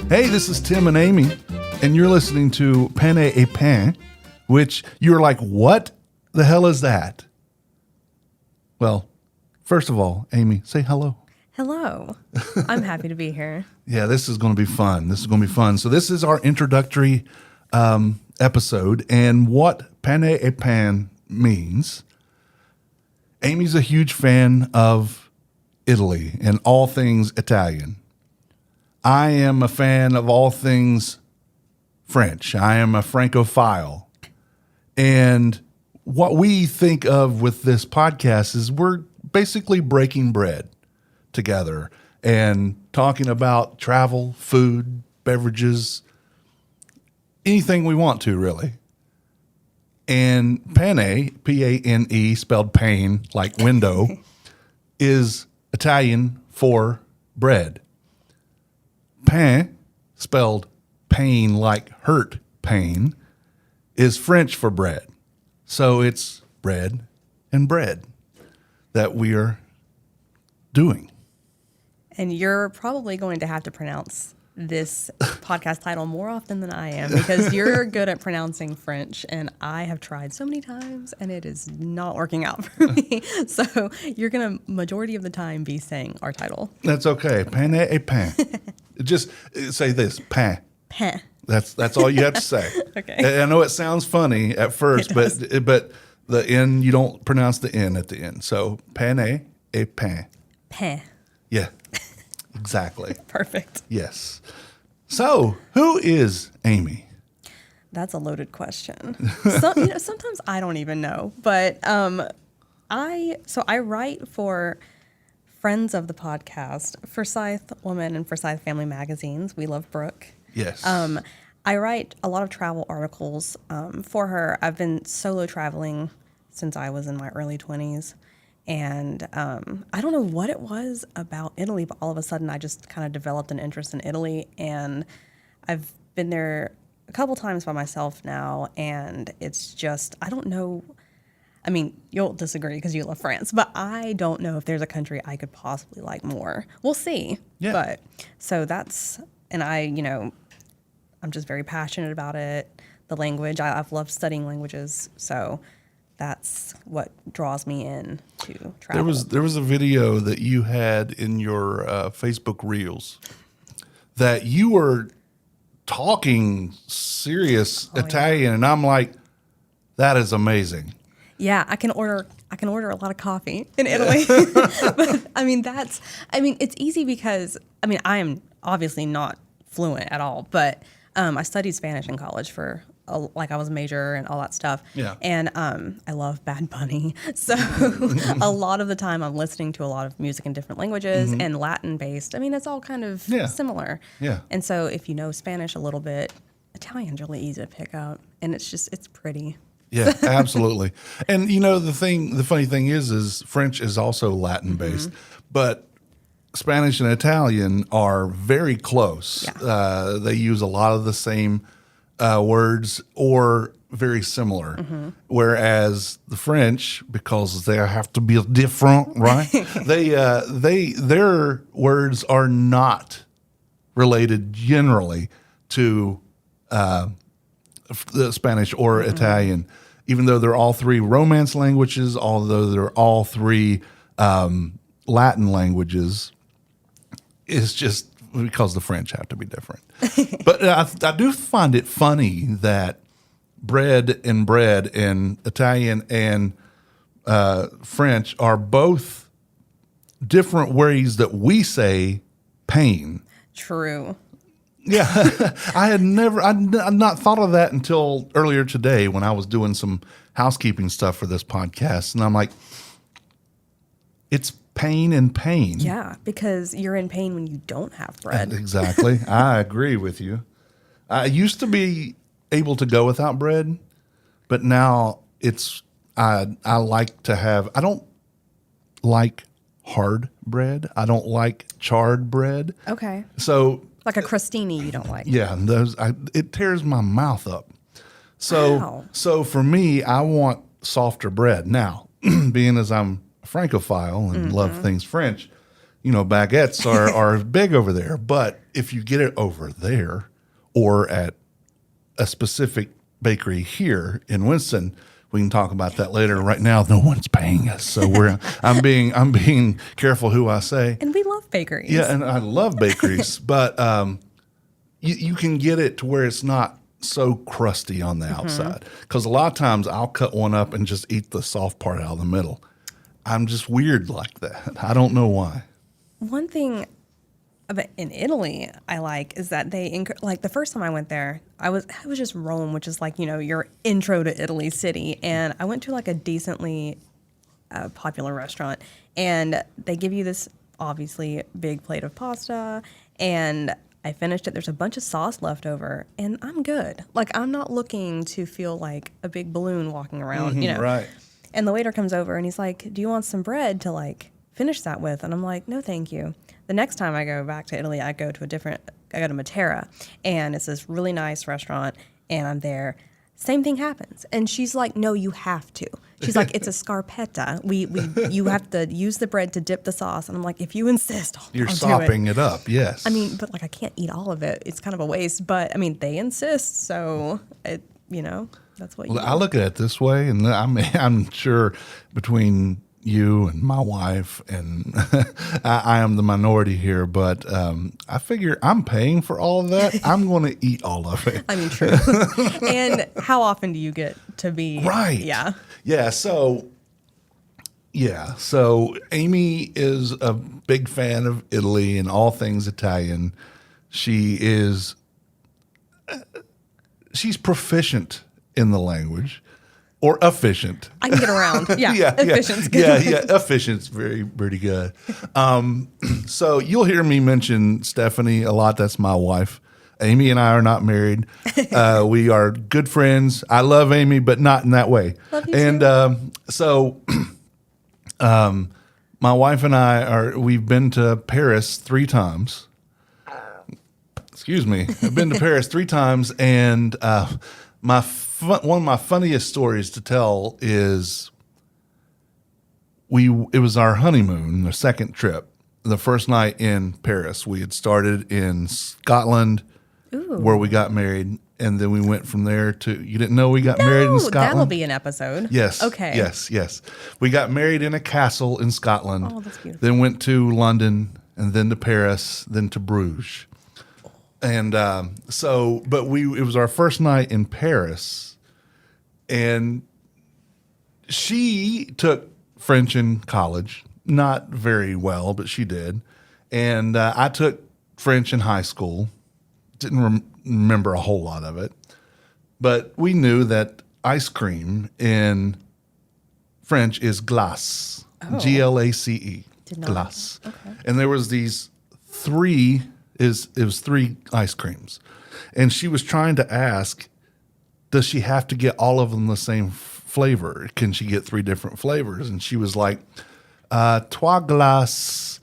Hey, this is Tim and Amy, and you're listening to Pane, which you're like, what the hell is that? Well, first of all, Amy, say hello. Hello. I'm happy to be here. Yeah, this is going to be fun. So this is our introductory episode, and what Pane means. Amy's a huge fan of Italy and all things Italian. I am a fan of all things French. I am a Francophile. And what we think of with this podcast is we're basically breaking bread together and talking about travel, food, beverages, anything we want to, really. And Pane, P-A-N-E, spelled pain, like window, is Italian for bread. Pain, spelled pain like hurt pain, is French for bread. So it's bread and bread that we are doing. And you're probably going to have to pronounce this podcast title more often than I am because you're good at pronouncing French, and I have tried so many times, and it is not working out for me. So you're going to, majority of the time, be saying our title. That's okay. Pane et pain. Just say this, pain. Pain. That's all you have to say. Okay. I know it sounds funny at first, but the N, you don't pronounce the N at the end. So pane et pain. Pain. Yeah, exactly. Perfect. Yes. So who is Amy? That's a loaded question. Sometimes I don't even know, but I write for friends of the podcast, Forsyth Woman and Forsyth Family magazines. We love Brooke. Yes. I write a lot of travel articles for her. I've been solo traveling since I was in my early 20s. And I don't know what it was about Italy, but all of a sudden I just kind of developed an interest in Italy. And I've been there a couple times by myself now. And it's just, I don't know. I mean, you'll disagree because you love France, but I don't know if there's a country I could possibly like more. We'll see. Yeah. But so that's, and I'm just very passionate about it. The language, I've loved studying languages. So that's what draws me in to travel. There was a video that you had in your Facebook Reels that you were talking serious Italian, and I'm like, that is amazing. Yeah, I can order a lot of coffee in Italy. But it's easy because I am obviously not fluent at all, but I studied Spanish in college for I was a major and all that stuff. Yeah. And I love Bad Bunny. So a lot of the time I'm listening to a lot of music in different languages and Latin based. It's all kind of similar. Yeah. And so if you know Spanish a little bit, Italian's really easy to pick up, and it's pretty. Yeah, absolutely. And the funny thing is French is also Latin based, but Spanish and Italian are very close. Yeah. They use a lot of the same words or very similar. Whereas the French, because they have to be different, right? Their words are not related generally to the Spanish or Italian, even though they're all three Romance languages, although they're all three Latin languages. It's just because the French have to be different. But I do find it funny that bread and Italian and French are both different ways that we say pain. True. Yeah, I'd not thought of that until earlier today when I was doing some housekeeping stuff for this podcast. And I'm like, it's pain and pain. Yeah, because you're in pain when you don't have bread. Exactly. I agree with you. I used to be able to go without bread, but now I like to have, I don't like hard bread. I don't like charred bread. Okay. So like a crostini you don't like. Yeah, it tears my mouth up. Wow. So for me, I want softer bread. Now, being as I'm a Francophile and love things French, baguettes are big over there. But if you get it over there or at a specific bakery here in Winston, we can talk about that later. Right now, no one's paying us, so I'm being careful who I say. And we love bakeries. Yeah, and I love bakeries, but you can get it to where it's not so crusty on the outside. Because a lot of times I'll cut one up and just eat the soft part out of the middle. I'm just weird like that. I don't know why. One thing in Italy I like is that they like the first time I went there, I was just Rome, which is like your intro to Italy city, and I went to like a decently popular restaurant, and they give you this obviously big plate of pasta, and I finished it. There's a bunch of sauce left over, and I'm good. Like I'm not looking to feel like a big balloon walking around, Right. And the waiter comes over and he's like, "Do you want some bread to like finish that with?" And I'm like, "No, thank you." The next time I go back to Italy, I go to Matera, and it's this really nice restaurant, and I'm there. Same thing happens. And she's like, "No, you have to." She's like, "It's a scarpetta. You have to use the bread to dip the sauce." And I'm like, "If you insist, I'll You're do sopping it up, yes. I mean, but like I can't eat all of it. It's kind of a waste. But I mean, they insist, so that's what. I look at it this way, and I'm sure between you and my wife, and I am the minority here, but I figure I'm paying for all of that. I'm going to eat all of it. I mean, true. And how often do you get to be Right? Yeah. Yeah. So Amy is a big fan of Italy and all things Italian. She's proficient in the language. Or efficient. I can get around. Yeah, efficient's good. good. Yeah, efficient's pretty good. So you'll hear me mention Stephanie a lot. That's my wife. Amy and I are not married. We are good friends. I love Amy, but not in that way. Love you and too. My wife and we've been to Paris 3 times. Excuse me. I've been to Paris 3 times, and one of my funniest stories to tell is it was our honeymoon, the second trip. The first night in Paris, we had started in Scotland, where we got married, and then we went from there to. You didn't know we got married in Scotland? That'll be an episode. Yes. Okay. Yes. We got married in a castle in Scotland. Oh, that's beautiful. Then went to London, and then to Paris, then to Bruges. And it was our first night in Paris. And she took French in college, not very well, but she did. And I took French in high school. Didn't remember a whole lot of it. But we knew that ice cream in French is glace, Glace, glace. Okay. And there was these 3, it was 3 ice creams. And she was trying to ask, does she have to get all of them the same flavor? Can she get 3 different flavors? And she was like, 3 glaces.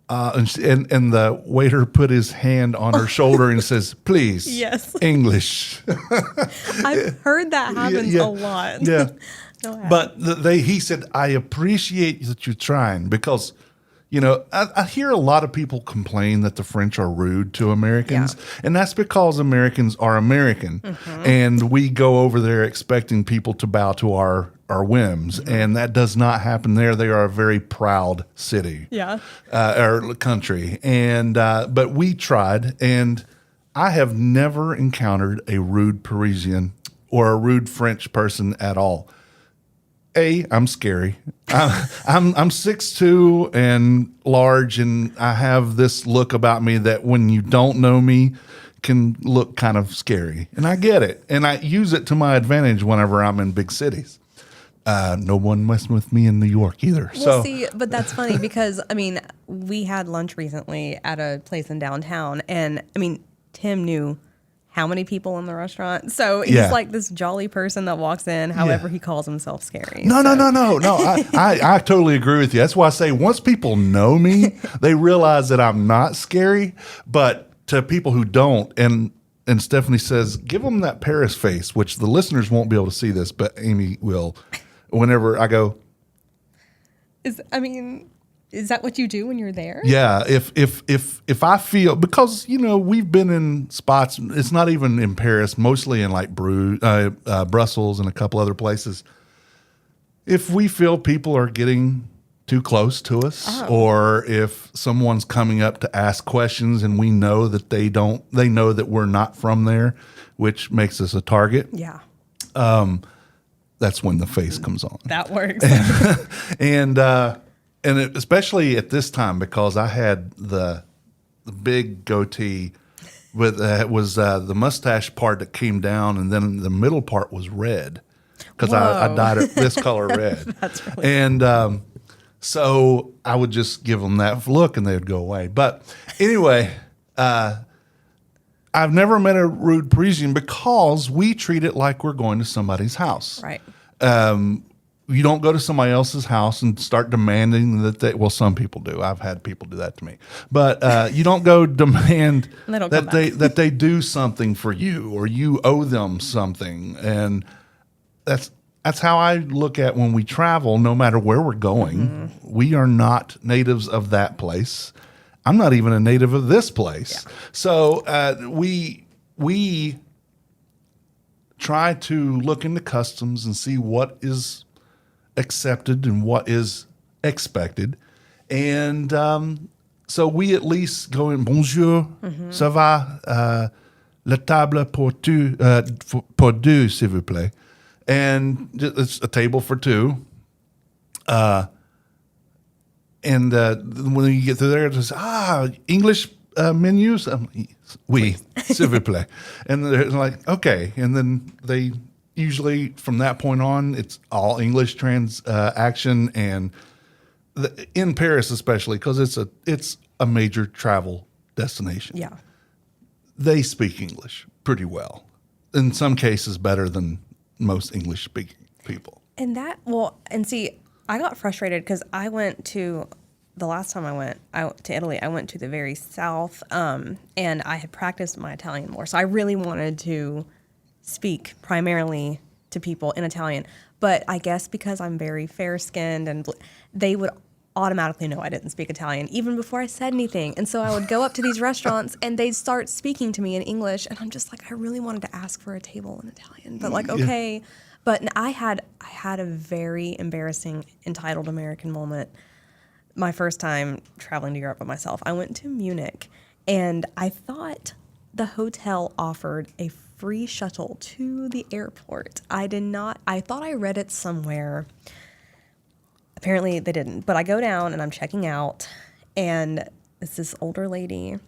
And the waiter put his hand on her shoulder and says, "Please, Yes. English." I've heard that happens a lot. Yeah. No, I But he said, "I appreciate that you're trying," because I hear a lot of people complain that the French are rude to Americans, and that's because Americans are American, and we go over there expecting people to bow to our whims, and that does not happen there. They are a very proud city, or country, and but we tried, and I have never encountered a rude Parisian or a rude French person at all. I'm scary. I'm 6'2" and large, and I have this look about me that when you don't know me can look kind of scary. And I get it. And I use it to my advantage whenever I'm in big cities. No one messing with me in New York either. Well, see, but that's funny because, I mean, we had lunch recently at a place in downtown, and, I mean, Tim knew how many people in the restaurant. So he's like this jolly person that walks in, however he calls himself scary. No. I totally agree with you. That's why I say once people know me, they realize that I'm not scary. But to people who don't, and Stephanie says, give them that Paris face, which the listeners won't be able to see this, but Amy will. Whenever I go, Is that what you do when you're there? Yeah, if I feel, because we've been in spots. It's not even in Paris, mostly in like Brussels and a couple other places. If we feel people are getting too close to us, or if someone's coming up to ask questions and we know that they know that we're not from there, which makes us a target. Yeah. That's when the face comes on. That works. And especially at this time, because I had the big goatee with it was the mustache part that came down, and then the middle part was red because I dyed it this color red. That's really and so I would just give them that look, and they would go away. But anyway, I've never met a rude Parisian because we treat it like we're going to somebody's house. right. You don't go to somebody else's house and start demanding that well, some people do. I've had people do that to me. But you don't go demand that they do something for you, or you owe them something. And that's how I look at when we travel, no matter where we're going. Mm-hmm. We are not natives of that place. I'm not even a native of this place. Yeah. So we try to look into customs and see what is accepted and what is expected. And so we at least go in, bonjour, ça va, la table pour deux, s'il vous plaît. And it's a table for two. And when you get through there, it's English menus? Oui, s'il vous plaît. And they're like, okay. And then they usually, from that point on, it's all English transaction. And in Paris especially, because it's a major travel destination. Yeah. They speak English pretty well. In some cases, better than most English-speaking people. And see, I got frustrated because the last time I went to Italy, I went to the very south, and I had practiced my Italian more. So I really wanted to speak primarily to people in Italian. But I guess because I'm very fair-skinned, and they would automatically know I didn't speak Italian even before I said anything. And so I would go up to these restaurants and they'd start speaking to me in English, and I'm just like, I really wanted to ask for a table in Italian, but like, okay. But I had a very embarrassing entitled American moment my first time traveling to Europe by myself. I went to Munich, and I thought the hotel offered a free shuttle to the airport. I thought I read it somewhere. Apparently they didn't. But I go down and I'm checking out, and it's this older lady,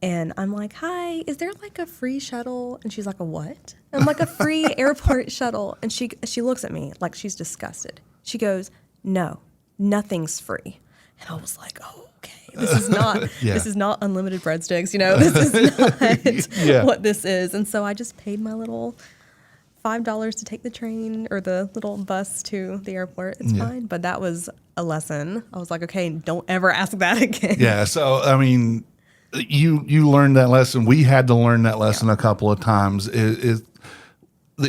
and I'm like, hi, is there like a free shuttle? And she's like, a what? And I'm like, a free airport shuttle. And she looks at me like she's disgusted. She goes, no, nothing's free. And I was like, oh, okay. This is not unlimited breadsticks. This is not what this is. And so I just paid my little $5 to take the train or the little bus to the airport. It's fine. But that was a lesson. I was like, okay, don't ever ask that again. Yeah. So, I mean, you learned that lesson. We had to learn that lesson a couple of times. The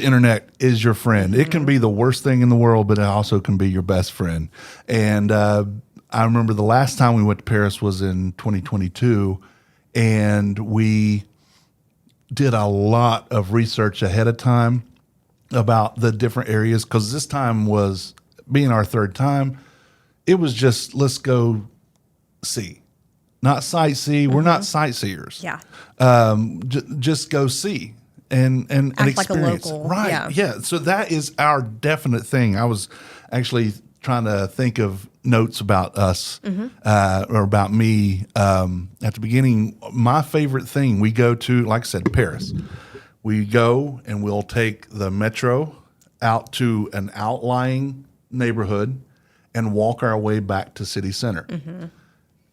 internet is your friend. Mm-hmm. It can be the worst thing in the world, but it also can be your best friend. And I remember the last time we went to Paris was in 2022, and we did a lot of research ahead of time about the different areas, because this time was, being our third time, it was just, let's go see. Not sightsee. Mm-hmm. We're not sightseers. Yeah. Just go see and experience. Like a local. Right. Yeah. So that is our definite thing. I was actually trying to think of notes about us, or about me. At the beginning, my favorite thing, we go to, like I said, Paris. We go and we'll take the metro out to an outlying neighborhood and walk our way back to city center,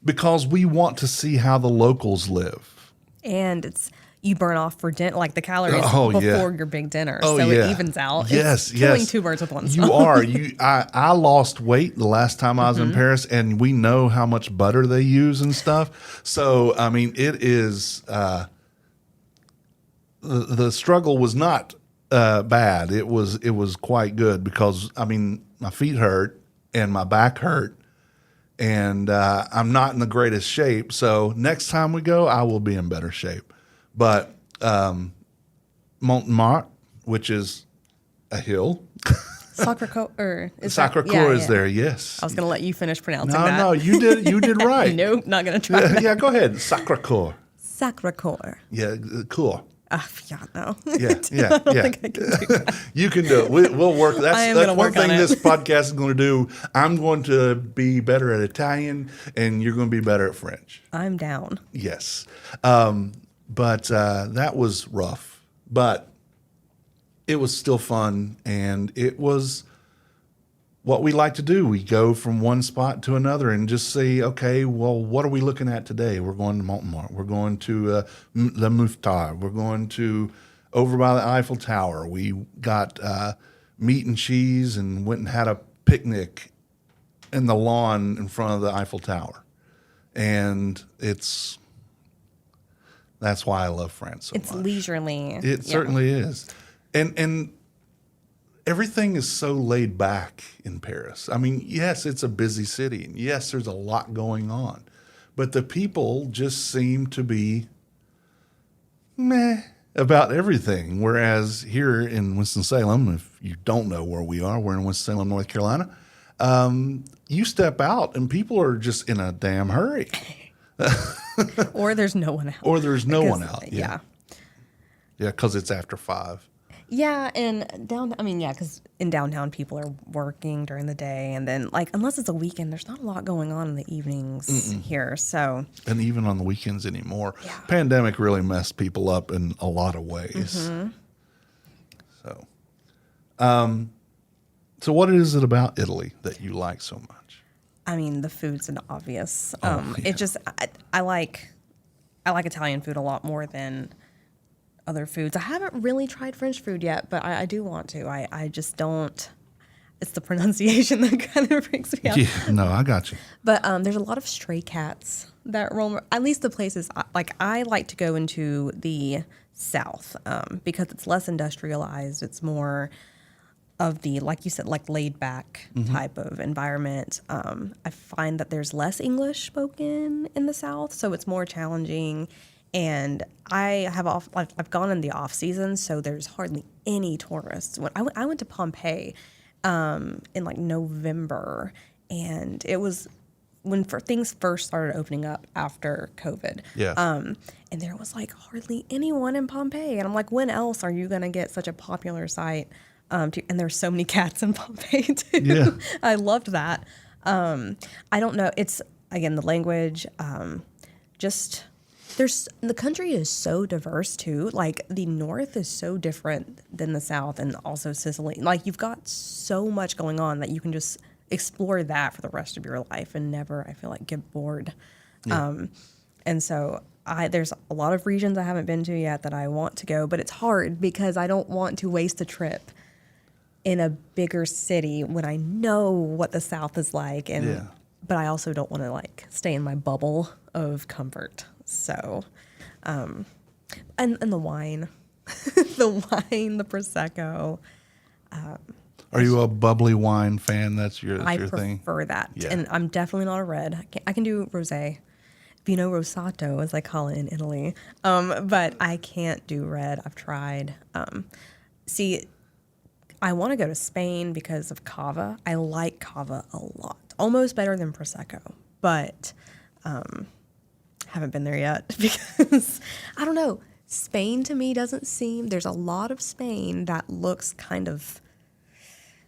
because we want to see how the locals live. And you burn off for dinner, like the calories before your big dinner, so it evens out. Yes, it's killing two birds with one stone. You are. I lost weight the last time I was in Paris, and we know how much butter they use and stuff. So I mean, it is. The struggle was not bad. It was quite good, because I mean, my feet hurt and my back hurt, and I'm not in the greatest shape. So next time we go, I will be in better shape. But Montmartre, which is a hill. Sacré-Cœur Sacré-Cœur is there, yes. I was going to let you finish pronouncing No, that. no, you did right. Nope, not going to try. Yeah, go ahead. Sacré-Cœur. Sacré-Cœur. Yeah, cool. Yeah, no. Yeah. I don't think I can do that. You can do it. We'll work. I am That's gonna one work on thing it. this podcast is going to do. I'm going to be better at Italian, and you're going to be better at French. I'm down. Yes. But that was rough. But it was still fun, and it was what we like to do. We go from one spot to another and just say, okay, well, what are we looking at today? We're going to Montmartre. We're going to Le Mouffetard. We're going to over by the Eiffel Tower. We got meat and cheese and went and had a picnic in the lawn in front of the Eiffel Tower. And that's why I love France so It's much. leisurely. It certainly is. And everything is so laid back in Paris. I mean, yes, it's a busy city. And yes, there's a lot going on. But the people just seem to be meh about everything. Whereas here in Winston-Salem, if you don't know where we are, we're in Winston-Salem, North Carolina. You step out and people are just in a damn hurry. Or there's no one out. Or there's no one out. Yeah. Yeah, because it's after 5. Yeah, and because in downtown people are working during the day, and then unless it's a weekend, there's not a lot going on in the evenings here. So, And even on the weekends anymore. Yeah. Pandemic really messed people up in a lot of ways. Mm-hmm. So what is it about Italy that you like so much? I mean, the food's an obvious. Yeah. It just I like Italian food a lot more than other foods. I haven't really tried French food yet, but I do want to. I just don't. It's the pronunciation that kind of freaks me out. Yeah, no, I got you. But there's a lot of stray cats that roam. At least the places I like to go into the south because it's less industrialized. It's more of the, like you said, laid back type of environment. I find that there's less English spoken in the south, so it's more challenging. And I've gone in the off season, so there's hardly any tourists. When I went to Pompeii in November, and it was when things first started opening up after COVID. Yeah. And there was hardly anyone in Pompeii, and I'm like, when else are you gonna get such a popular site? And there's so many cats in Pompeii too. Yeah. I loved that. I don't know. It's again the language. The country is so diverse too. The north is so different than the south, and also Sicily. You've got so much going on that you can just explore that for the rest of your life and never, I feel get bored. Yeah. And so there's a lot of regions I haven't been to yet that I want to go, but it's hard because I don't want to waste a trip in a bigger city when I know what the South is like, but I also don't want to stay in my bubble of comfort. So, and the wine, the Prosecco. Are you a bubbly wine fan? That's your I thing? prefer that, Yeah. and I'm definitely not a red. I can do rosé, Vino Rosato, as I call it in Italy. But I can't do red. I've tried. I want to go to Spain because of cava. I like cava a lot, almost better than Prosecco, but haven't been there yet because I don't know. Spain to me doesn't seem, there's a lot of Spain that looks kind of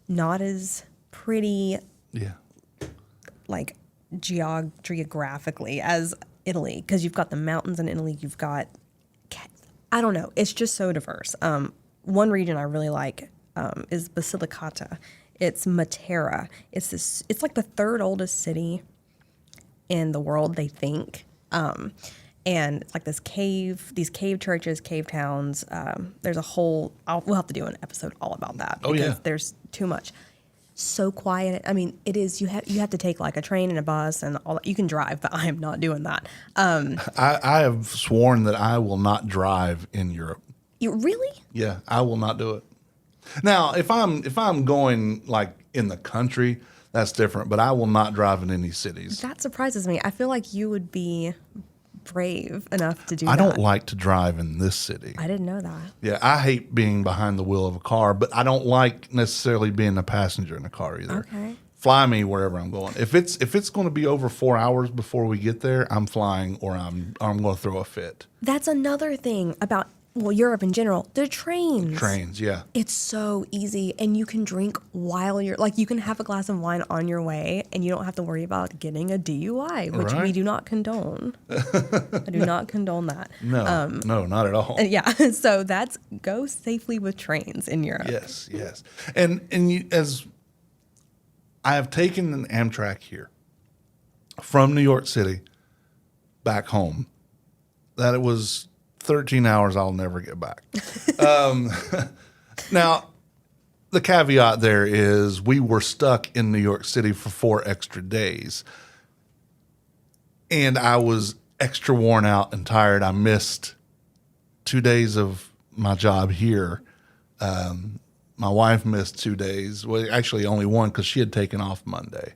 not as pretty, Yeah. geographically as Italy, because you've got the mountains in Italy, you've got, I don't know, it's just so diverse. One region I really like is Basilicata. It's Matera. It's the third oldest city in the world, they think. And it's these cave churches, cave towns. There's a whole, we'll have to do an episode all about that because there's too much. So quiet. I mean, it is, you have to take a train and a bus and all that. You can drive, but I am not doing that. I have sworn that I will not drive in Europe. You really? Yeah, I will not do it. Now, if I'm going in the country, that's different. But I will not drive in any cities. That surprises me. I feel like you would be brave enough to do that. I don't like to drive in this city. I didn't know that. Yeah, I hate being behind the wheel of a car, but I don't like necessarily being a passenger in a car either. Okay. Fly me wherever I'm going. If it's going to be over 4 hours before we get there, I'm flying or I'm going to throw a fit. That's another thing about, well, Europe in general. The trains. Trains, yeah. It's so easy, and you can drink while you're, like, you can have a glass of wine on your way, and you don't have to worry about getting a DUI, which we Right. do not condone. I do not condone that. No, no, not at all. Yeah, so that's go safely with trains in Europe. Yes, yes. And you, as I have taken an Amtrak here from New York City back home, that it was 13 hours I'll never get back. Now, the caveat there is we were stuck in New York City for 4 extra days. And I was extra worn out and tired. I missed 2 days of my job here. My wife missed 2 days. Well, actually only one because she had taken off Monday.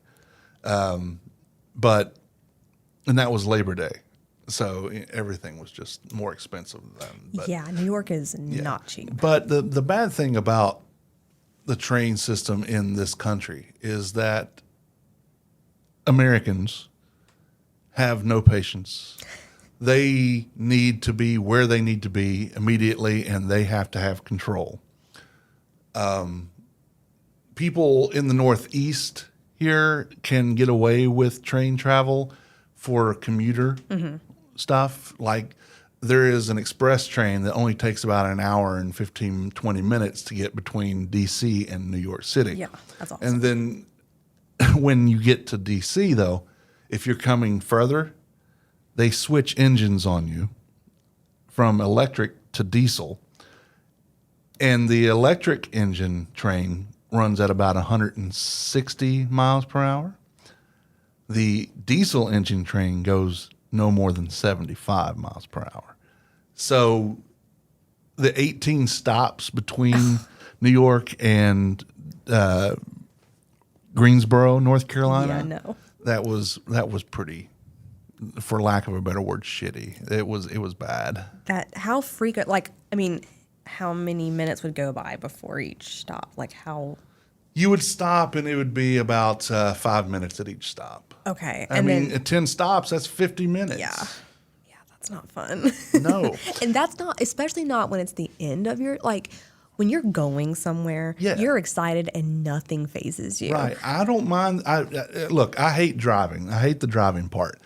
And that was Labor Day. So everything was just more expensive then. But, Yeah, New York is not cheap. but the bad thing about the train system in this country is that Americans have no patience. They need to be where they need to be immediately, and they have to have control. People in the Northeast here can get away with train travel for commuter stuff. Like there is an express train that only takes about an hour and 15, 20 minutes to get between D.C. and New York City. Yeah, that's awesome. And then when you get to D.C., though, if you're coming further, they switch engines on you from electric to diesel. And the electric engine train runs at about 160 miles per hour. The diesel engine train goes no more than 75 miles per hour. So the 18 stops between New York and Greensboro, North Carolina. Yeah, no. That was pretty, for lack of a better word, shitty. It was bad. That how frequent? Like, I mean, how many minutes would go by before each stop? Like how? You would stop, and it would be about 5 minutes at each stop. Okay, I mean, at 10 stops, that's 50 minutes. Yeah, that's not fun. No. And that's not, especially not when it's the end of your, like, when you're going somewhere, Yeah. you're excited and nothing phases you. Right. I don't mind. Look, I hate driving. I hate the driving part.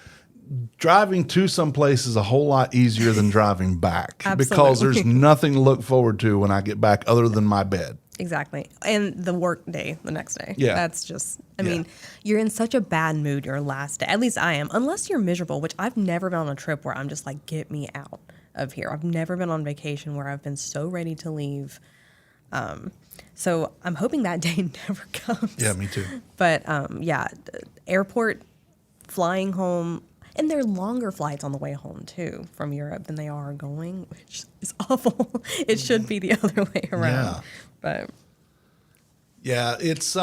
Driving to some place is a whole lot easier than driving back because there's nothing to look forward to when I get back other than my bed. Exactly. And the work day the next day. Yeah. That's just, I mean, you're in such a bad mood your last day. At least I am. Unless you're miserable, which I've never been on a trip where I'm just like, get me out of here. I've never been on vacation where I've been so ready to leave. So I'm hoping that day never comes. Yeah, me too. But airport, flying home, and they're longer flights on the way home too from Europe than they are going, which is awful. It should be the other way around. Yeah. But Yeah, it's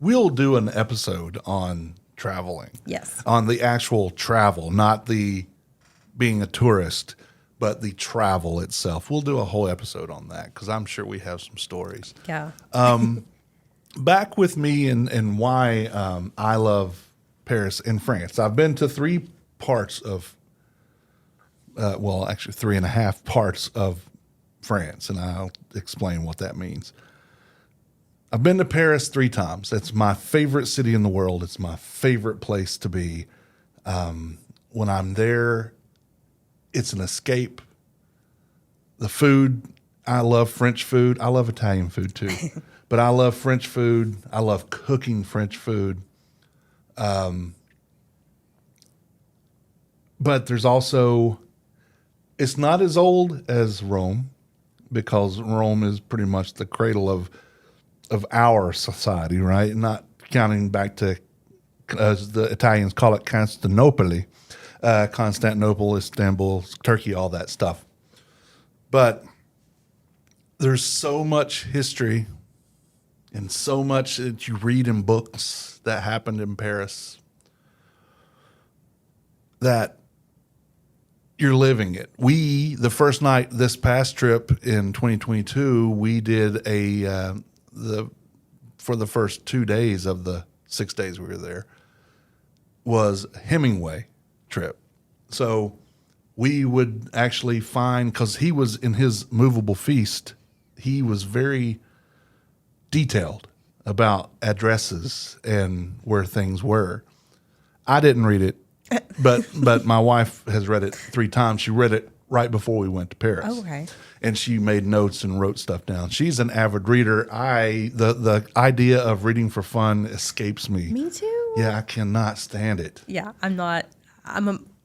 we'll do an episode on traveling. yes. On the actual travel, not the being a tourist, but the travel itself. We'll do a whole episode on that because I'm sure we have some stories. Yeah. Back with me and why I love Paris and France. I've been to 3 parts of, actually 3.5 parts of France, and I'll explain what that means. I've been to Paris 3 times. It's my favorite city in the world. It's my favorite place to be. When I'm there, it's an escape. The food, I love French food. I love Italian food too. But I love French food. I love cooking French food. But there's also, it's not as old as Rome because Rome is pretty much the cradle of our society, right? Not counting back to, as the Italians call it, Constantinople, Istanbul, Turkey, all that stuff. But there's so much history and so much that you read in books that happened in Paris that you're living it. The first night this past trip in 2022, we did for the first 2 days of the 6 days we were there was Hemingway trip. So we would actually find, because he was in his movable feast, he was very detailed about addresses and where things were. I didn't read it, but my wife has read it 3 times. She read it right before we went to Paris. Oh, okay. And she made notes and wrote stuff down. She's an avid reader. The idea of reading for fun escapes me. Me too. Yeah, I cannot stand it. Yeah,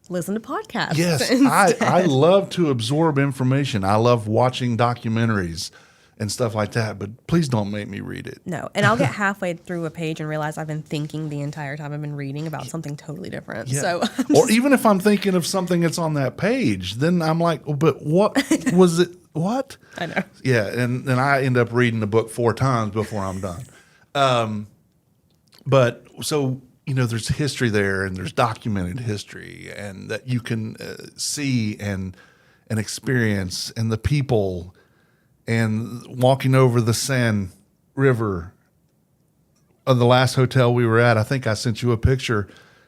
listen to podcasts. Yes, instead. I love to absorb information. I love watching documentaries and stuff like that, but please don't make me read it. No, and I'll get halfway through a page and realize I've been thinking the entire time I've been reading about something totally different. Yeah. So, or even if I'm thinking of something that's on that page, then I'm like, oh, but what was it? What? I know. Yeah, and then I end up reading the book 4 times before I'm done. But so, there's history there, and there's documented history, and that you can see and experience, and the people, and walking over the Seine River of the last hotel we were at. I think I sent you a picture.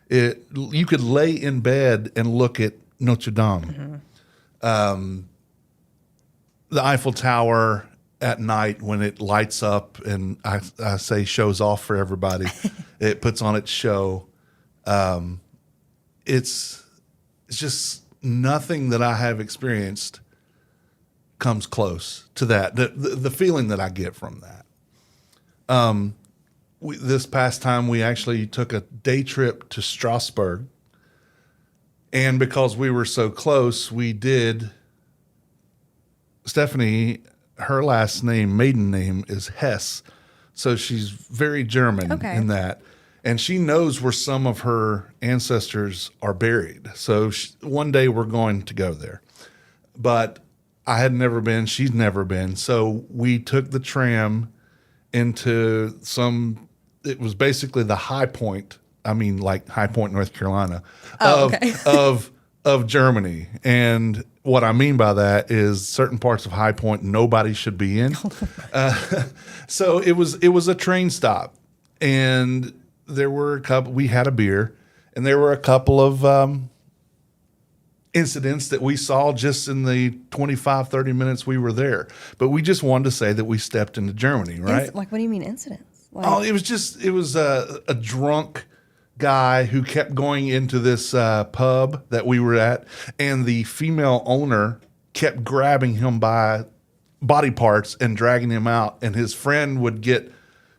You could lay in bed and look at Notre Dame. Mm-hmm. The Eiffel Tower at night when it lights up, and I say shows off for everybody. It puts on its show. It's just nothing that I have experienced comes close to that. The feeling that I get from that. This past time, we actually took a day trip to Strasbourg, and because we were so close, we did. Stephanie, her last name, maiden name, is Hess, so she's very German in that, and she knows where some of her ancestors are buried. So one day we're going to go there, but I had never been. She's never been. So we took the tram into it was basically the high point. I mean, like High Point, North Carolina, of Germany. And what I mean by that is certain parts of High Point nobody should be in. So it was a train stop, and there were a couple. We had a beer, and there were a couple of incidents that we saw just in the 25, 30 minutes we were there. But we just wanted to say that we stepped into Germany, right? Like, what do you mean incidents? It was a drunk guy who kept going into this pub that we were at, and the female owner kept grabbing him by body parts and dragging him out, and his friend would get,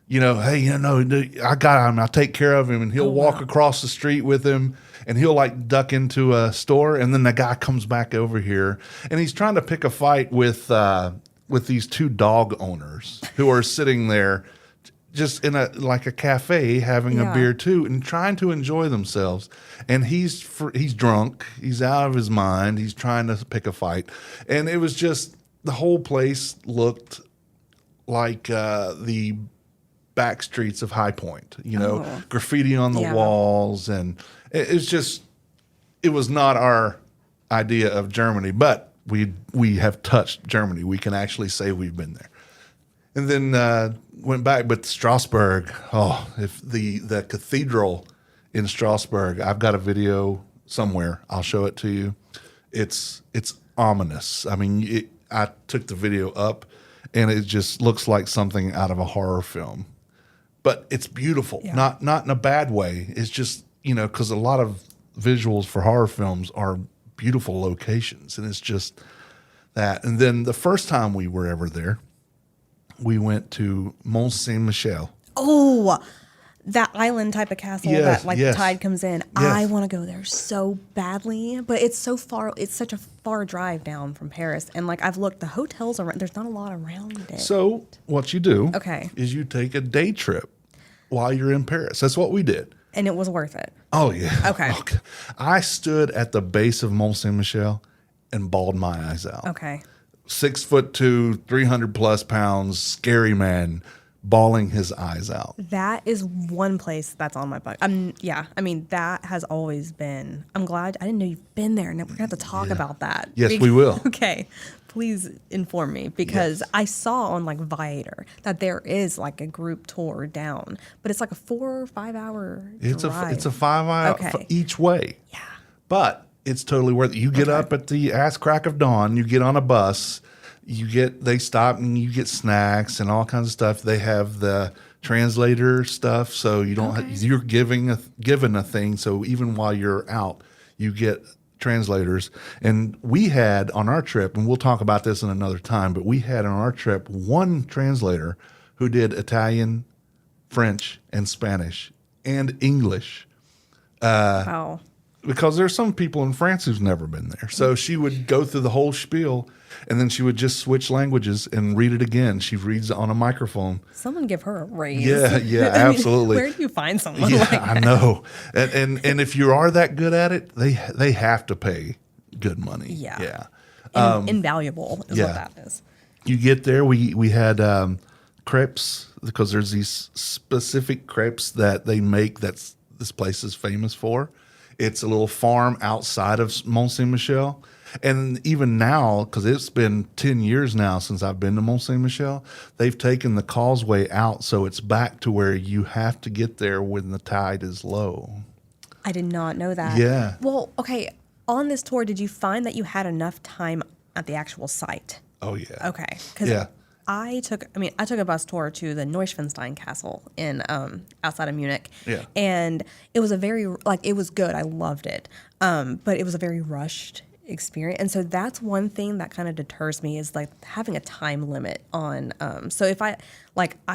hey, I got him, I'll take care of him, and he'll walk across the street with him, and he'll like duck into a store, and then the guy comes back over here, and he's trying to pick a fight with these 2 dog owners who are sitting there just in a cafe having a beer too, and trying to enjoy themselves. And he's drunk, he's out of his mind, he's trying to pick a fight, and it was just, the whole place looked like the back streets of High Point, graffiti on the walls, and it was not our idea of Germany, but we have touched Germany. We can actually say we've been there. And then went back, but Strasbourg, if the cathedral in Strasbourg, I've got a video somewhere, I'll show it to you. It's ominous. I mean, I took the video up, and it just looks like something out of a horror film. But it's beautiful, not in a bad way. It's just, because a lot of visuals for horror films are beautiful locations, and it's just that. And then the first time we were ever there, we went to Mont Saint Michel. Oh, that island type of castle that the tide comes in. Yes. I want to go there so badly, but it's so far. It's such a far drive down from Paris, and I've looked, the hotels around. There's not a lot around it. So what you do, okay, is you take a day trip while you're in Paris. That's what we did, and it was worth it. Oh yeah. Okay. I stood at the base of Mont Saint Michel and bawled my eyes out. Okay. 6'2", 300 plus pounds, scary man, bawling his eyes out. That is one place that's on my bucket. Yeah, I mean, that has always been. I'm glad. I didn't know you've been there. And we're going to have to talk about that. Yes, we will. Okay. Please inform me, because Yes. I saw on like Viator that there is like a group tour down, but it's like a 4 or 5 hour drive. It's a 5 hour Okay. each way. Yeah. But it's totally worth it. You get up at the ass crack of dawn, you get on a bus, they stop and you get snacks and all kinds of stuff. They have the translator stuff, so you don't you're given a thing, so even while you're out, you get translators. And we had on our trip, and we'll talk about this in another time, but we had on our trip one translator who did Italian, French, and Spanish and English. Wow. Because there's some people in France who's never been there. So she would go through the whole spiel, and then she would just switch languages and read it again. She reads it on a microphone. Someone give her a raise. Yeah, I mean, absolutely. where do you find someone Yeah, like that? I know. And if you are that good at it, they have to pay good money. Yeah. Yeah. Invaluable is what that is. You get there. We had crepes, because there's these specific crepes that they make that's this place is famous for. It's a little farm outside of Mont Saint Michel. And even now, because it's been 10 years now since I've been to Mont Saint Michel, they've taken the causeway out, so it's back to where you have to get there when the tide is low. I did not know that. Yeah. Well, okay. On this tour, did you find that you had enough time at the actual site? Oh, yeah. Okay. Because Yeah. I took a bus tour to the Neuschwanstein Castle in outside of Munich. Yeah. And it was it was good. I loved it. But it was a very rushed experience. And so that's one thing that kind of deters me, is like having a time limit on so if I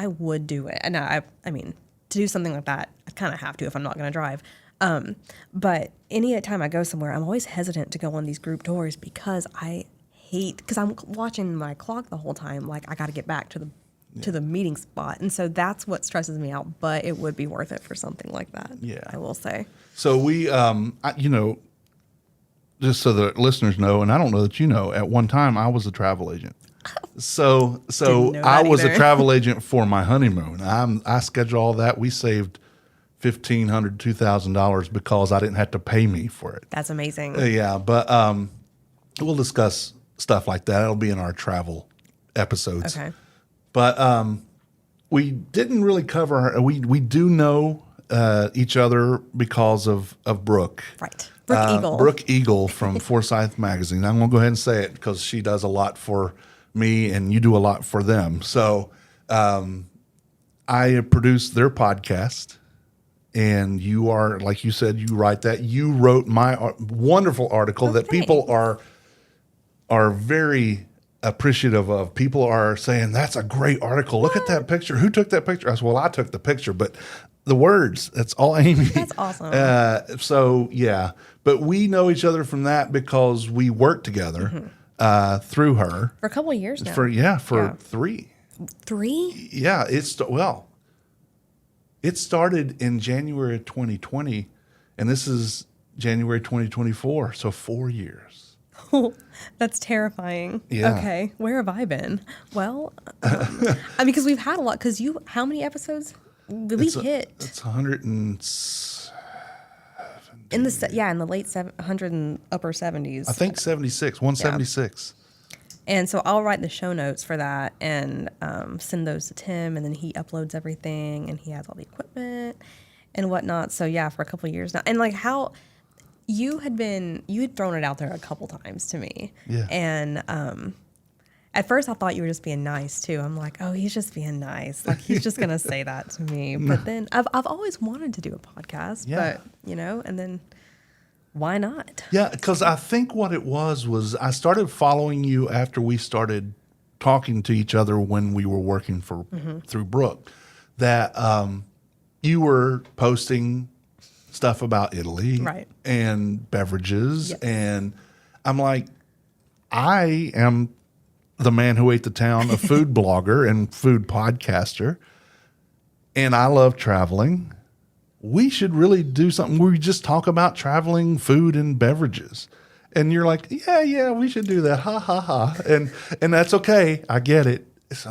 would do it. And I mean, to do something like that, I kind of have to if I'm not going to drive. But any time I go somewhere, I'm always hesitant to go on these group tours, because because I'm watching my clock the whole time. Like, I got to get back to the meeting spot. And so that's what stresses me out, but it would be worth it for something like that. Yeah. I will say. So we, just so the listeners know, and I don't know that you know, at one time I was a travel agent. So Didn't know I that was a either. travel agent for my honeymoon. I scheduled all that. We saved $1,500, $2,000 because I didn't have to pay me for it. That's amazing. Yeah, but we'll discuss stuff like that. It'll be in our travel episodes. Okay. But we didn't really cover. We do know each other because of Brooke. Right. Brooke Eagle. Brooke Eagle from Forsyth Magazine. I'm going to go ahead and say it because she does a lot for me and you do a lot for them. So I produced their podcast, and you are, like you said, you write that. You wrote my wonderful article that people are very appreciative of. People are saying, that's a great article. Look at that picture. Who took that picture? I said, well, I took the picture, but the words, that's all Amy. That's awesome. So, yeah. But we know each other from that because we worked together through her. For a couple of years now. For 3. 3? Yeah. It started in January of 2020, and this is January 2024, so 4 years. That's terrifying. Yeah. Okay. Where have I been? Well, because we've had a lot. Because how many episodes did we hit? It's 107. In the late 700 and upper 70s. I think 76, 176. And so I'll write the show notes for that and send those to Tim, and then he uploads everything, and he has all the equipment and whatnot. So yeah, for a couple of years now. And like how you had thrown it out there a couple times to me. Yeah. And at first I thought you were just being nice too. I'm like, oh, he's just being nice. Like he's just gonna say that to me. But then I've always wanted to do a podcast, Yeah. but and then why not? Yeah, because I think what it was I started following you after we started talking to each other when we were working through Brooke, that you were posting stuff about Italy Right. and beverages. Yes. And I'm like, I am the man who ate the town, a food blogger and food podcaster, and I love traveling. We should really do something where we just talk about traveling, food, and beverages. And you're like, yeah, we should do that. Ha, ha, ha. And that's okay. I get it. This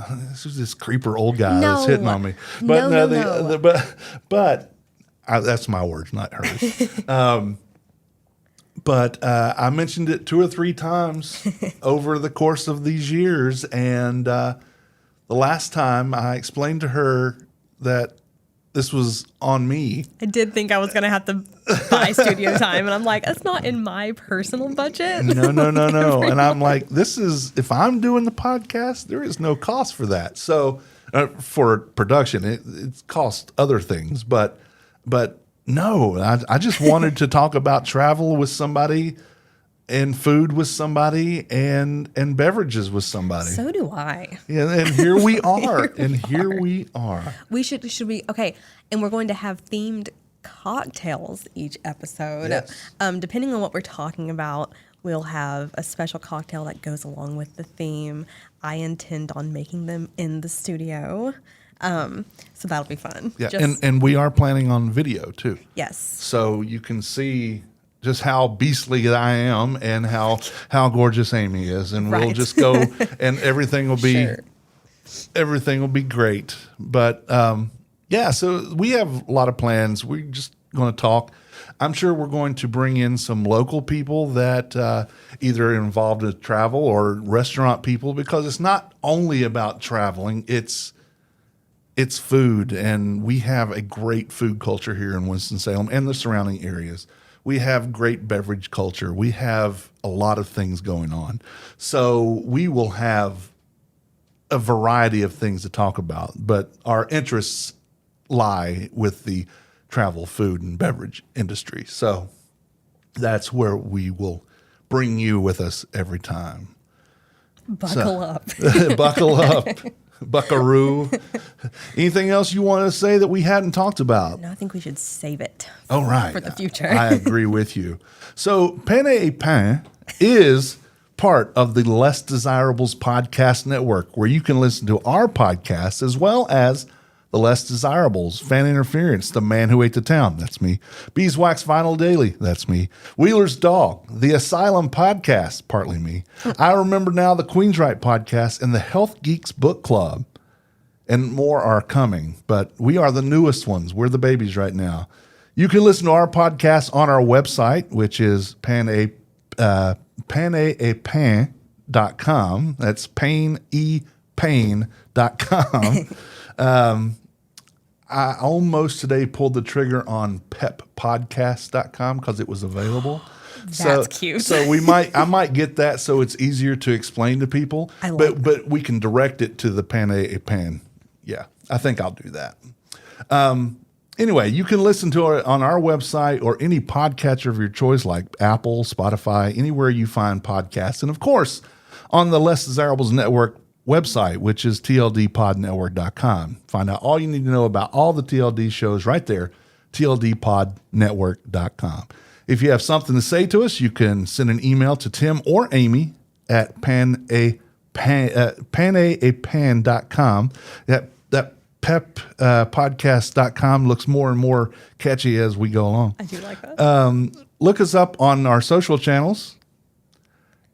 is this creeper old guy that's hitting on me. But No. But that's my words, not hers. But I mentioned it 2 or 3 times over the course of these years. And the last time I explained to her that this was on me. I did think I was going to have to buy studio time. And I'm like, that's not in my personal budget. No. And I'm like, if I'm doing the podcast, there is no cost for that. So for production, it costs other things. But no, I just wanted to talk about travel with somebody and food with somebody and beverages with somebody. So do I. Yeah, and here we are. Here we are. We should we okay, and we're going to have themed cocktails each episode. Yes. Depending on what we're talking about, we'll have a special cocktail that goes along with the theme. I intend on making them in the studio. So that'll be fun. Yeah, and we are planning on video too. Yes. So you can see just how beastly I am and how gorgeous Amy is, and we'll just go and everything will be great. But so we have a lot of plans. We're just going to talk. I'm sure we're going to bring in some local people that either are involved in travel or restaurant people, because it's not only about traveling. It's food, and we have a great food culture here in Winston-Salem and the surrounding areas. We have great beverage culture. We have a lot of things going on. So we will have a variety of things to talk about, but our interests lie with the travel, food, and beverage industry. So that's where we will bring you with us every time. Buckle up. Buckle up. Buckaroo. Anything else you want to say that we hadn't talked about? No, I think we should save it for the future. I agree with you. So Pane is part of the Less Desirables podcast network, where you can listen to our podcast as well as the Less Desirables, Fan Interference, The Man Who Ate the Town, that's me. Beeswax Vinyl Daily, that's me. Wheeler's Dog, The Asylum Podcast, partly me. I Remember Now, The Queensryche Podcast, and the Health Geeks Book Club. And more are coming, but we are the newest ones. We're the babies right now. You can listen to our podcast on our website, which is paneapan.com. That's paneapan.com. I almost today pulled the trigger on peppodcast.com because it was available. That's cute. So I might get that so it's easier to explain to people. But we can direct it to the Pan. Yeah, I think I'll do that. Anyway, you can listen to it on our website or any podcatcher of your choice, like Apple, Spotify, anywhere you find podcasts. And of course, on the Less Desirables Network website, which is tldpodnetwork.com. Find out all you need to know about all the TLD shows right there, tldpodnetwork.com. If you have something to say to us, you can send an email to Tim or Amy at paneapan.com. That peppodcast.com looks more and more catchy as we go along. I do like that. Look us up on our social channels,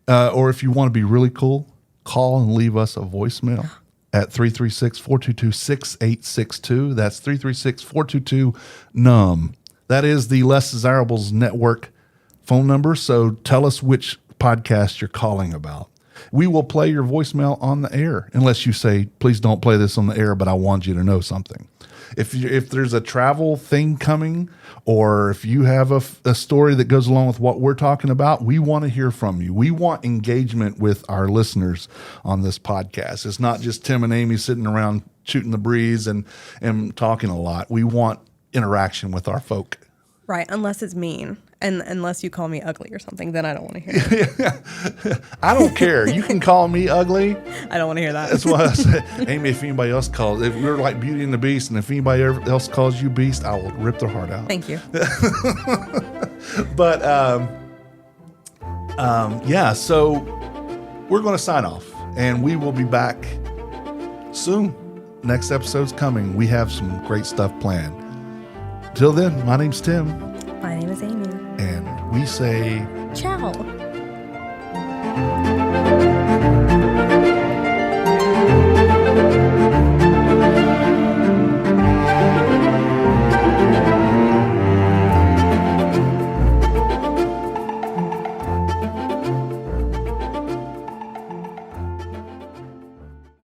or if you want to be really cool, call and leave us a voicemail at 336-422-6862. That's 336-422-NUM. That is the Less Desirables Network phone number. So tell us which podcast you're calling about. We will play your voicemail on the air, unless you say, please don't play this on the air, but I want you to know something. If there's a travel thing coming, or if you have a story that goes along with what we're talking about, we want to hear from you. We want engagement with our listeners on this podcast. It's not just Tim and Amy sitting around shooting the breeze and talking a lot. We want interaction with our folk. Right, unless it's mean. And unless you call me ugly or something, then I don't want to hear it. I don't care. You can call me ugly. I don't want to hear that. That's why I said, Amy, if anybody else calls, if we're like Beauty and the Beast, and if anybody else calls you Beast, I will rip their heart out. Thank you. But, so we're going to sign off, and we will be back soon. Next episode's coming. We have some great stuff planned. Till then, my name's Tim. My name is Amy. And we say ciao.